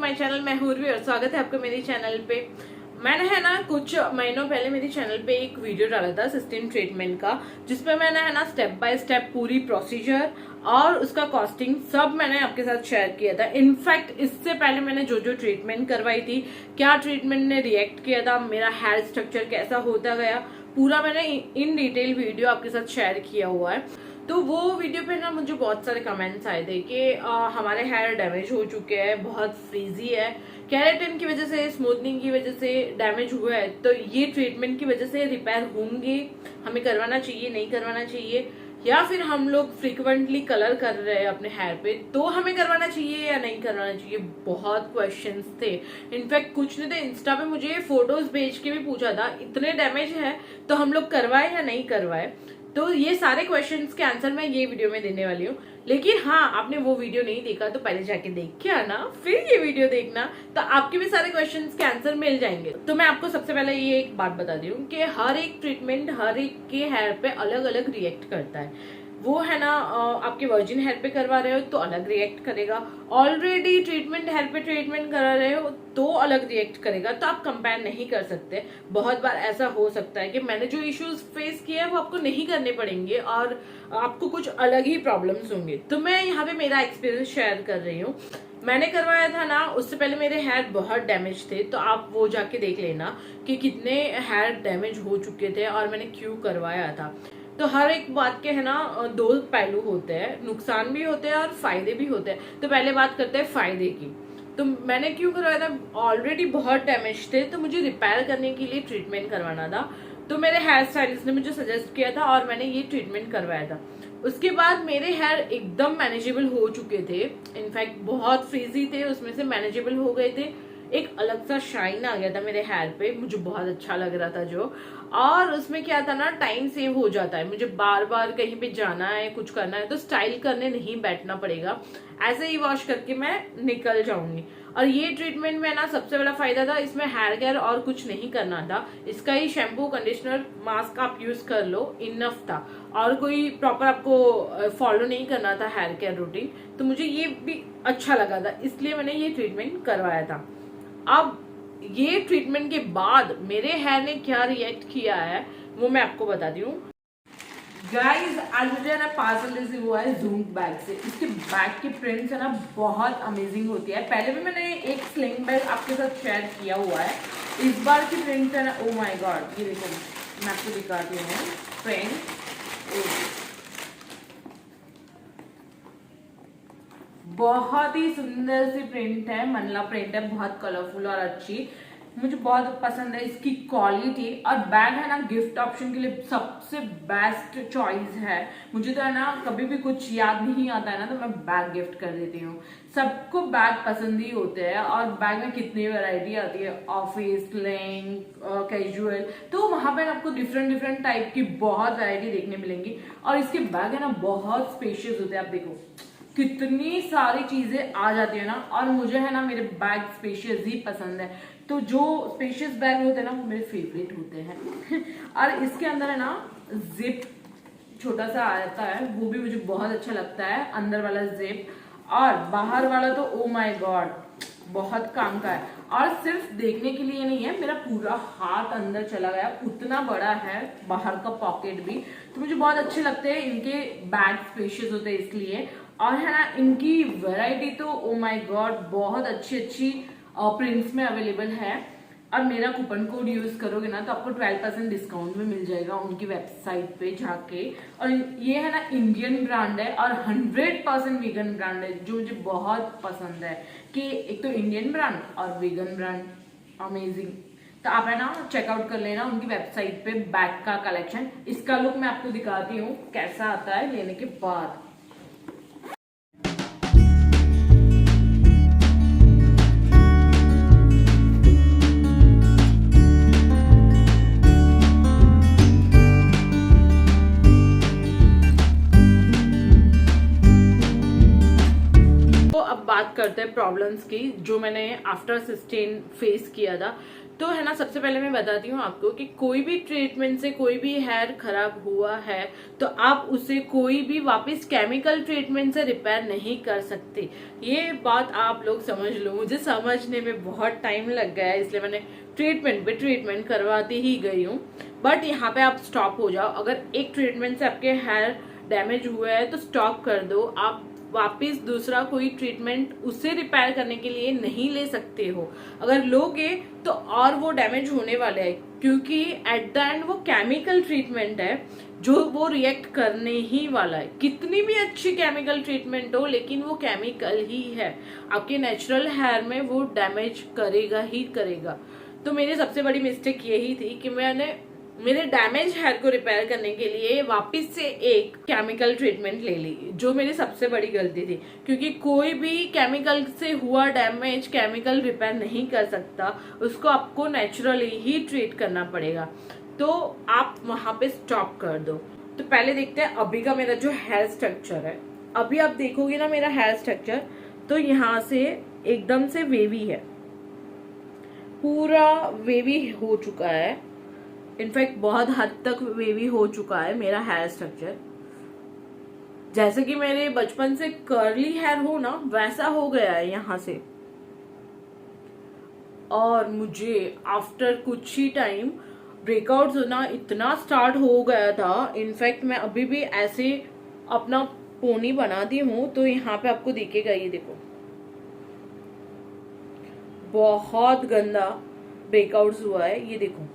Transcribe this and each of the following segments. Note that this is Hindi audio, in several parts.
My channel. मैं हूर्वी और स्वागत है आपका मेरे चैनल पे। मैंने है ना कुछ महीनों पहले मेरे चैनल पे एक वीडियो डाला था सिस्टीन ट्रीटमेंट का, जिसपे मैंने है ना स्टेप बाय स्टेप पूरी प्रोसीजर और उसका कॉस्टिंग सब मैंने आपके साथ शेयर किया था। इनफैक्ट इससे पहले मैंने जो जो ट्रीटमेंट करवाई थी, क्या ट्रीटमेंट ने रिएक्ट किया था, मेरा हेयर स्ट्रक्चर कैसा होता गया, पूरा मैंने इन डिटेल वीडियो आपके साथ शेयर किया हुआ है। तो वो वीडियो पे ना मुझे बहुत सारे कमेंट्स आए थे कि हमारे हेयर डैमेज हो चुके हैं, बहुत फ्रीजी है, केराटिन की वजह से, स्मूथनिंग की वजह से डैमेज हुआ है, तो ये ट्रीटमेंट की वजह से रिपेयर होंगे, हमें करवाना चाहिए नहीं करवाना चाहिए, या फिर हम लोग फ्रिक्वेंटली कलर कर रहे हैं अपने हेयर पे तो हमें करवाना चाहिए या नहीं करवाना चाहिए। बहुत क्वेश्चंस थे। इनफैक्ट कुछ ने तो इंस्टा पे मुझे फोटोज भेज के भी पूछा था इतने डैमेज है तो हम लोग करवाए या नहीं करवाए। तो ये सारे क्वेश्चंस के आंसर मैं ये वीडियो में देने वाली हूँ। लेकिन हाँ, आपने वो वीडियो नहीं देखा तो पहले जाके देख के आना, फिर ये वीडियो देखना, तो आपके भी सारे क्वेश्चंस के आंसर मिल जाएंगे। तो मैं आपको सबसे पहले ये एक बात बता दी हूँ कि हर एक ट्रीटमेंट हर एक के हेयर पे अलग अलग रिएक्ट करता है। वो है ना आपके वर्जिन हेयर पे करवा रहे हो तो अलग रिएक्ट करेगा, ऑलरेडी ट्रीटमेंट हेयर पे ट्रीटमेंट करा रहे हो तो अलग रिएक्ट करेगा। तो आप कंपेयर नहीं कर सकते। बहुत बार ऐसा हो सकता है कि मैंने जो इश्यूज फेस किए हैं वो आपको नहीं करने पड़ेंगे और आपको कुछ अलग ही प्रॉब्लम्स होंगे। तो मैं यहाँ पे मेरा एक्सपीरियंस शेयर कर रही हूँ। मैंने करवाया था ना, उससे पहले मेरे हेयर बहुत डैमेज थे, तो आप वो जाके देख लेना कि कितने हेयर डैमेज हो चुके थे और मैंने क्यों करवाया था। तो हर एक बात के है ना दो पहलू होते हैं, नुकसान भी होते हैं और फायदे भी होते हैं। तो पहले बात करते हैं फायदे की। तो मैंने क्यों करवाया था, ऑलरेडी बहुत डैमेज थे तो मुझे रिपेयर करने के लिए ट्रीटमेंट करवाना था। तो मेरे हेयर स्टाइलिस्ट ने मुझे सजेस्ट किया था और मैंने ये ट्रीटमेंट करवाया था। उसके बाद मेरे हेयर एकदम मैनेजेबल हो चुके थे। इनफैक्ट बहुत फ्रीजी थे, उसमें से मैनेजेबल हो गए थे। एक अलग सा शाइन आ गया था मेरे हेयर पे, मुझे बहुत अच्छा लग रहा था जो। और उसमें क्या था ना, टाइम सेव हो जाता है, मुझे बार बार कहीं पे जाना है, कुछ करना है तो स्टाइल करने नहीं बैठना पड़ेगा, ऐसे ही वॉश करके मैं निकल जाऊंगी। और ये ट्रीटमेंट में ना सबसे बड़ा फायदा था, इसमें हेयर केयर और कुछ नहीं करना था। इसका ही शैम्पू, कंडीशनर, मास्क आप यूज कर लो, इनफ था। और कोई प्रॉपर आपको फॉलो नहीं करना था हेयर केयर रूटीन। तो मुझे ये भी अच्छा लगा था, इसलिए मैंने ये ट्रीटमेंट करवाया था। अब ये ट्रीटमेंट के बाद मेरे हेयर ने क्या रिएक्ट किया है वो मैं आपको बताती हूँ। गाइज, आज मुझे ना पार्सल रिसीव हुआ है जूम बैग से। इसके बैग की प्रिंट्स है ना बहुत अमेजिंग होती है। पहले भी मैंने एक स्लिंग बैग आपके साथ शेयर किया हुआ है। इस बार की प्रिंट्स है ना, ओ माय गॉड, ये देखो मैं आपको दिखाती हूँ प्रिंट। बहुत ही सुंदर सी प्रिंट है, मनला प्रिंट है, बहुत कलरफुल और अच्छी, मुझे बहुत पसंद है इसकी क्वालिटी। और बैग है ना गिफ्ट ऑप्शन के लिए सबसे बेस्ट चॉइस है। मुझे तो है ना कभी भी कुछ याद नहीं आता है ना तो मैं बैग गिफ्ट कर देती हूँ। सबको बैग पसंद ही होते हैं और बैग में कितनी वैरायटी आती है, ऑफिस, लेंग, कैजुअल, तो वहां पर आपको डिफरेंट टाइप की बहुत वैरायटी देखने मिलेंगी। और इसके बैग है ना बहुत स्पेशियस होते हैं, आप देखो कितनी सारी चीजें आ जाती है ना। और मुझे है ना मेरे बैग स्पेशियस ही पसंद है, तो जो स्पेशियस बैग होते हैं ना वो मेरे फेवरेट होते हैं। और इसके अंदर है ना जिप छोटा सा आता है, वो भी मुझे बहुत अच्छा लगता है, अंदर वाला जिप। और बाहर वाला तो ओ माय गॉड बहुत काम का है। और सिर्फ देखने के लिए नहीं है, मेरा पूरा हाथ अंदर चला गया, उतना बड़ा है बाहर का पॉकेट भी। तो मुझे बहुत अच्छे लगते हैं इनके बैग, स्पेशियस होते हैं इसलिए। और है ना इनकी वैरायटी तो ओ माय गॉड बहुत अच्छी प्रिंट्स में अवेलेबल है। और मेरा कूपन कोड यूज करोगे ना तो आपको 12% डिस्काउंट में मिल जाएगा उनकी वेबसाइट पे जाके। और ये है ना इंडियन ब्रांड है और 100% वीगन ब्रांड है, जो मुझे बहुत पसंद है कि एक तो इंडियन ब्रांड और वीगन ब्रांड, अमेजिंग। तो आप है ना चेकआउट कर लेना उनकी वेबसाइट पे बैग का कलेक्शन। इसका लुक मैं आपको दिखाती हूँ कैसा आता है लेने के बाद। बात करते हैं प्रॉब्लम्स की, जो मैंने आफ्टर सिस्टीन फेस किया था। तो है ना, सबसे पहले मैं बताती हूँ आपको कि कोई भी ट्रीटमेंट से कोई भी हेयर खराब हुआ है तो आप उसे कोई भी वापस केमिकल ट्रीटमेंट से रिपेयर नहीं कर सकते। ये बात आप लोग समझ लो। मुझे समझने में बहुत टाइम लग गया है, इसलिए मैंने ट्रीटमेंट पे ट्रीटमेंट करवाती ही गई हूँ। बट यहाँ पे आप स्टॉप हो जाओ। अगर एक ट्रीटमेंट से आपके हेयर डैमेज हुआ है तो स्टॉप कर दो। आप वापिस दूसरा कोई ट्रीटमेंट उसे रिपेयर करने के लिए नहीं ले सकते हो। अगर लोगे तो और वो डैमेज होने वाले है, क्योंकि एट द एंड वो केमिकल ट्रीटमेंट है जो वो रिएक्ट करने ही वाला है। कितनी भी अच्छी केमिकल ट्रीटमेंट हो, लेकिन वो केमिकल ही है, आपके नेचुरल हेयर में वो डैमेज करेगा ही करेगा। तो मेरी सबसे बड़ी मिस्टेक यही थी कि मैंने मेरे डैमेज हेयर को रिपेयर करने के लिए वापस से एक केमिकल ट्रीटमेंट ले ली, जो मेरी सबसे बड़ी गलती थी। क्योंकि कोई भी केमिकल से हुआ डैमेज केमिकल रिपेयर नहीं कर सकता, उसको आपको नेचुरली ही ट्रीट करना पड़ेगा। तो आप वहां पे स्टॉप कर दो। तो पहले देखते हैं अभी का मेरा जो हेयर स्ट्रक्चर है। अभी आप देखोगे ना मेरा हेयर स्ट्रक्चर, तो यहाँ से एकदम से वेवी है, पूरा वेवी हो चुका है। इनफैक्ट बहुत हद तक वेवी हो चुका है मेरा हेयर स्ट्रक्चर। जैसे कि मेरे बचपन से कर्ली हेयर हो ना, वैसा हो गया है यहाँ से। और मुझे आफ्टर कुछ ही टाइम ब्रेकआउट्स होना इतना स्टार्ट हो गया था। इनफैक्ट मैं अभी भी ऐसे अपना पोनी बनाती हूँ तो यहाँ पे आपको दिखेगा, ये देखो, बहुत गंदा ब्रेकआउट्स हुआ है, ये देखो।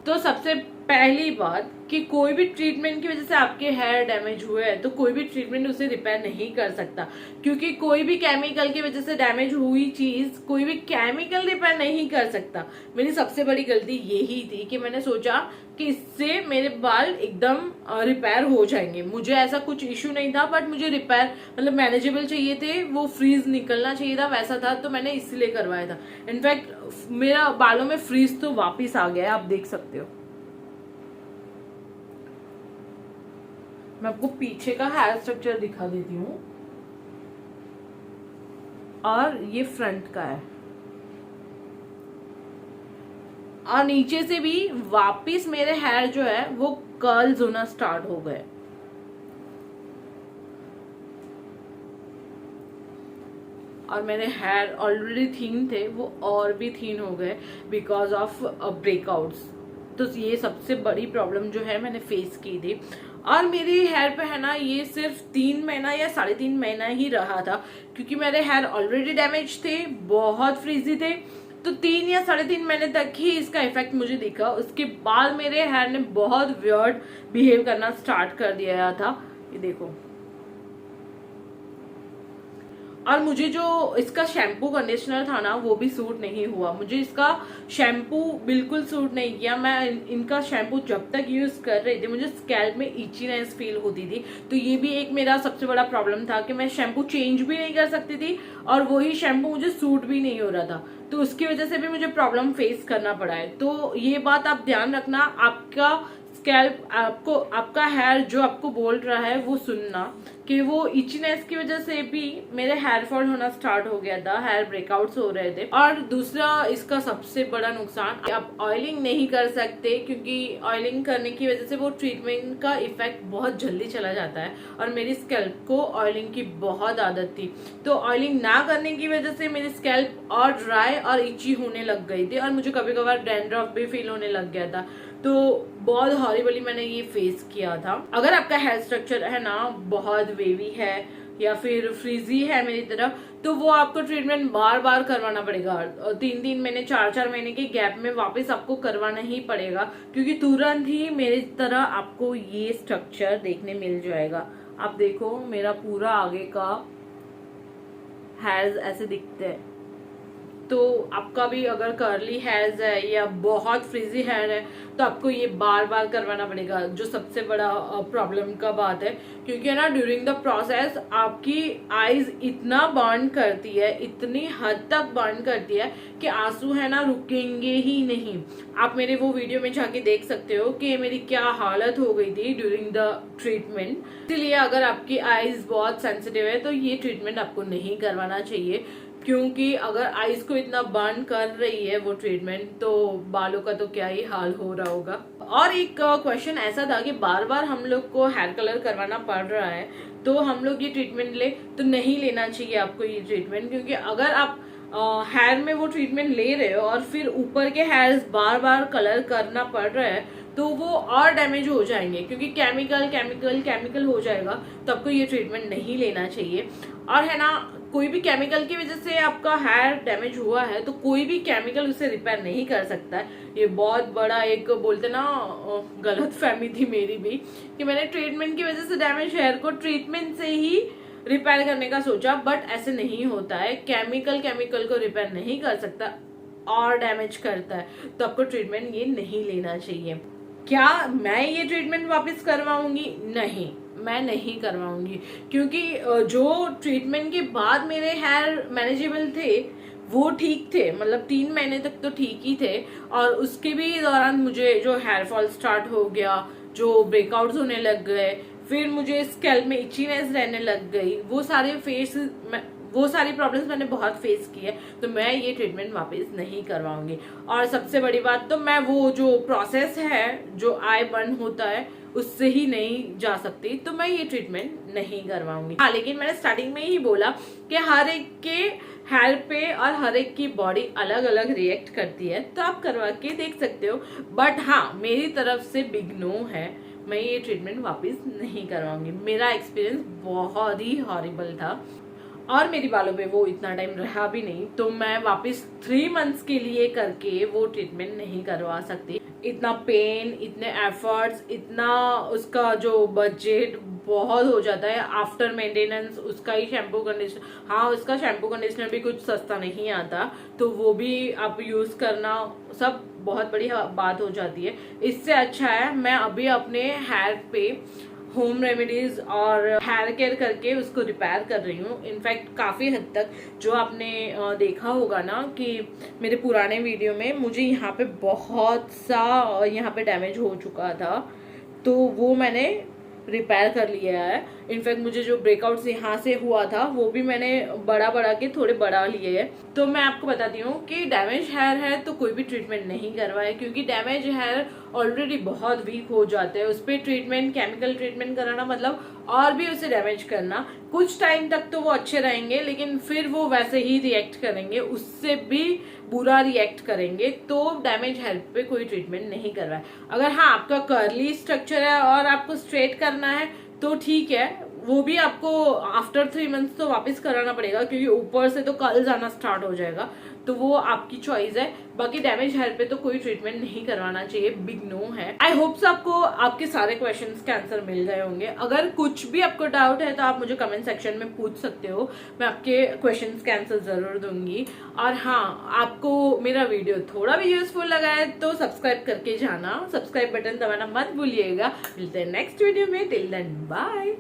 तो सबसे पहली बात कि कोई भी ट्रीटमेंट की वजह से आपके हेयर डैमेज हुए हैं तो कोई भी ट्रीटमेंट उसे रिपेयर नहीं कर सकता, क्योंकि कोई भी केमिकल की वजह से डैमेज हुई चीज कोई भी केमिकल रिपेयर नहीं कर सकता। मेरी सबसे बड़ी गलती यही थी कि मैंने सोचा कि इससे मेरे बाल एकदम रिपेयर हो जाएंगे। मुझे ऐसा कुछ इश्यू नहीं था, बट मुझे रिपेयर मतलब मैनेजेबल चाहिए थे, वो फ्रीज निकलना चाहिए था, वैसा था, तो मैंने इसलिए करवाया था। इनफैक्ट मेरा बालों में फ्रीज तो वापिस आ गया है, आप देख सकते हो। मैं आपको पीछे का हेयर स्ट्रक्चर दिखा देती हूँ, और ये फ्रंट का है, और नीचे से भी वापिस मेरे हेयर जो है वो कर्ल्स होना स्टार्ट हो गए। और मेरे हेयर ऑलरेडी थीन थे, वो और भी थीन हो गए बिकॉज ऑफ ब्रेकआउट्स। तो ये सबसे बड़ी प्रॉब्लम जो है मैंने फेस की थी। और मेरे हेयर पे है ना, ये सिर्फ 3 महीना या 3.5 महीना ही रहा था, क्योंकि मेरे हेयर ऑलरेडी डैमेज थे, बहुत फ्रीजी थे। तो 3 या 3.5 महीने तक ही इसका इफेक्ट मुझे दिखा। उसके बाद मेरे हेयर ने बहुत वियर्ड बिहेव करना स्टार्ट कर दिया था, ये देखो। और मुझे जो इसका शैम्पू कंडीशनर था ना, वो भी सूट नहीं हुआ। मुझे इसका शैम्पू बिल्कुल सूट नहीं किया। मैं इनका शैम्पू जब तक यूज कर रही थी मुझे स्कैल्प में इचीनेस फील होती थी। तो ये भी एक मेरा सबसे बड़ा प्रॉब्लम था कि मैं शैम्पू चेंज भी नहीं कर सकती थी, और वही शैम्पू मुझे सूट भी नहीं हो रहा था। तो उसकी वजह से भी मुझे प्रॉब्लम फेस करना पड़ा है। तो ये बात आप ध्यान रखना, आपका स्कैल्प आपका हेयर जो आपको बोल रहा है वो सुनना, कि वो इचनेस की वजह से भी मेरे हेयर फॉल होना स्टार्ट हो गया था, हेयर ब्रेकआउट्स हो रहे थे। और दूसरा इसका सबसे बड़ा नुकसान, आप ऑयलिंग नहीं कर सकते, क्योंकि ऑयलिंग करने की वजह से वो ट्रीटमेंट का इफेक्ट बहुत जल्दी चला जाता है। और मेरी स्कैल्प को ऑयलिंग की बहुत आदत थी, तो ऑयलिंग ना करने की वजह से मेरी स्कैल्प और ड्राई और इची होने लग गई थी, और मुझे कभी कभार डैंड्रफ भी फील होने लग गया था। तो बहुत हॉरिबली मैंने ये फेस किया था। अगर आपका हेयर स्ट्रक्चर है ना बहुत वेवी है या फिर फ्रीजी है मेरी तरफ, तो वो आपको ट्रीटमेंट बार बार करवाना पड़ेगा। 3-3 महीने 4-4 महीने के गैप में वापस आपको करवाना ही पड़ेगा, क्योंकि तुरंत ही मेरी तरह आपको ये स्ट्रक्चर देखने मिल जाएगा। आप देखो, मेरा पूरा आगे का हेयर्स ऐसे दिखते हैं। तो आपका भी अगर कर्ली हेयर्स है या बहुत फ्रीजी हेयर है तो आपको ये बार बार करवाना पड़ेगा, जो सबसे बड़ा प्रॉब्लम का बात है। क्योंकि है ना, ड्यूरिंग द प्रोसेस आपकी आईज इतना बर्न करती है, इतनी हद तक बर्न करती है कि आंसू है ना रुकेंगे ही नहीं। आप मेरे वो वीडियो में जाके देख सकते हो कि मेरी क्या हालत हो गई थी ड्यूरिंग द ट्रीटमेंट। इसलिए अगर आपकी आईज बहुत सेंसिटिव है तो ये ट्रीटमेंट आपको नहीं करवाना चाहिए। क्योंकि अगर आईज को इतना बर्न कर रही है वो ट्रीटमेंट, तो बालों का तो क्या ही हाल हो रहा होगा। और एक क्वेश्चन ऐसा था कि बार बार हम लोग को हेयर कलर करवाना पड़ रहा है, तो हम लोग ये ट्रीटमेंट ले तो नहीं लेना चाहिए आपको ये ट्रीटमेंट, क्योंकि अगर आप हेयर में वो ट्रीटमेंट ले रहे हो और फिर ऊपर के हेयर्स बार बार कलर करना पड़ रहा है, तो वो और डैमेज हो जाएंगे, क्योंकि केमिकल केमिकल केमिकल हो जाएगा। तो आपको ये ट्रीटमेंट नहीं लेना चाहिए। और है ना, कोई भी केमिकल की वजह से आपका हेयर डैमेज हुआ है तो कोई भी केमिकल उसे रिपेयर नहीं कर सकता है। ये बहुत बड़ा एक बोलते ना गलत फहमी थी मेरी भी, कि मैंने ट्रीटमेंट की वजह से डैमेज हेयर को ट्रीटमेंट से ही रिपेयर करने का सोचा, बट ऐसे नहीं होता है। केमिकल केमिकल को रिपेयर नहीं कर सकता और डैमेज करता है, तो आपको ट्रीटमेंट ये नहीं लेना चाहिए। क्या मैं ये ट्रीटमेंट वापस करवाऊंगी? नहीं, मैं नहीं करवाऊंगी, क्योंकि जो ट्रीटमेंट के बाद मेरे हेयर मैनेजेबल थे वो ठीक थे, मतलब 3 महीने तक तो ठीक ही थे। और उसके भी दौरान मुझे जो हेयर फॉल स्टार्ट हो गया, जो ब्रेकआउट्स होने लग गए, फिर मुझे स्कैल्प में इचीनेस रहने लग गई, वो सारी प्रॉब्लम्स मैंने बहुत फेस की है। तो मैं ये ट्रीटमेंट वापस नहीं करवाऊंगी। और सबसे बड़ी बात तो मैं वो जो प्रोसेस है जो आई बर्न होता है उससे ही नहीं जा सकती, तो मैं ये ट्रीटमेंट नहीं करवाऊंगी। हाँ, लेकिन मैंने स्टार्टिंग में ही बोला कि हर एक के हेयर पे और हर एक की बॉडी अलग अलग रिएक्ट करती है, तो आप करवा के देख सकते हो। बट हाँ, मेरी तरफ से बिग नो है, मैं ये ट्रीटमेंट वापस नहीं करवाऊंगी। मेरा एक्सपीरियंस बहुत ही हॉरिबल था और मेरी बालों पे वो इतना टाइम रहा भी नहीं, तो मैं वापस 3 मंथ्स के लिए करके वो ट्रीटमेंट नहीं करवा सकती। इतना पेन, इतने एफर्ट्स, इतना उसका जो बजट बहुत हो जाता है। आफ्टर मेंटेनेंस उसका ही शैम्पू कंडीशनर, हाँ उसका शैम्पू कंडीशनर भी कुछ सस्ता नहीं आता, तो वो भी आप यूज करना सब बहुत बड़ी बात हो जाती है। इससे अच्छा है मैं अभी अपने हेयर पे होम रेमेडीज और हेयर केयर करके उसको रिपेयर कर रही हूँ। इनफैक्ट काफी हद तक जो आपने देखा होगा ना कि मेरे पुराने वीडियो में मुझे यहाँ पे बहुत सा यहाँ पे डैमेज हो चुका था, तो वो मैंने रिपेयर कर लिया है। इनफैक्ट मुझे जो ब्रेकआउट्स यहाँ से हुआ था वो भी मैंने बड़ा के थोड़े बढ़ा लिए है। तो मैं आपको बताती हूँ कि डैमेज हेयर है तो कोई भी ट्रीटमेंट नहीं करवाए, क्योंकि डैमेज हेयर ऑलरेडी बहुत वीक हो जाते हैं। उस पर ट्रीटमेंट, केमिकल ट्रीटमेंट कराना मतलब और भी उसे डैमेज करना। कुछ टाइम तक तो वो अच्छे रहेंगे, लेकिन फिर वो वैसे ही रिएक्ट करेंगे, उससे भी बुरा रिएक्ट करेंगे। तो डैमेज हेयर पे कोई ट्रीटमेंट नहीं करवाए। अगर हाँ आपका कर्ली स्ट्रक्चर है और आपको स्ट्रेट करना है तो ठीक है, वो भी आपको आफ्टर 3 मंथ्स तो वापस कराना पड़ेगा, क्योंकि ऊपर से तो कर्ल्स आना स्टार्ट हो जाएगा, तो वो आपकी चॉइस है। बाकी डैमेज हेयर पे तो कोई ट्रीटमेंट नहीं करवाना चाहिए, बिग नो है। आई होप सो आपको आपके सारे क्वेश्चंस के आंसर मिल गए होंगे। अगर कुछ भी आपको डाउट है तो आप मुझे कमेंट सेक्शन में पूछ सकते हो, मैं आपके क्वेश्चंस के आंसर जरूर दूंगी। और हाँ, आपको मेरा वीडियो थोड़ा भी यूजफुल लगा है तो सब्सक्राइब करके जाना, सब्सक्राइब बटन दबाना मत भूलिएगा। मिलते हैं नेक्स्ट वीडियो में, टिल देन बाय।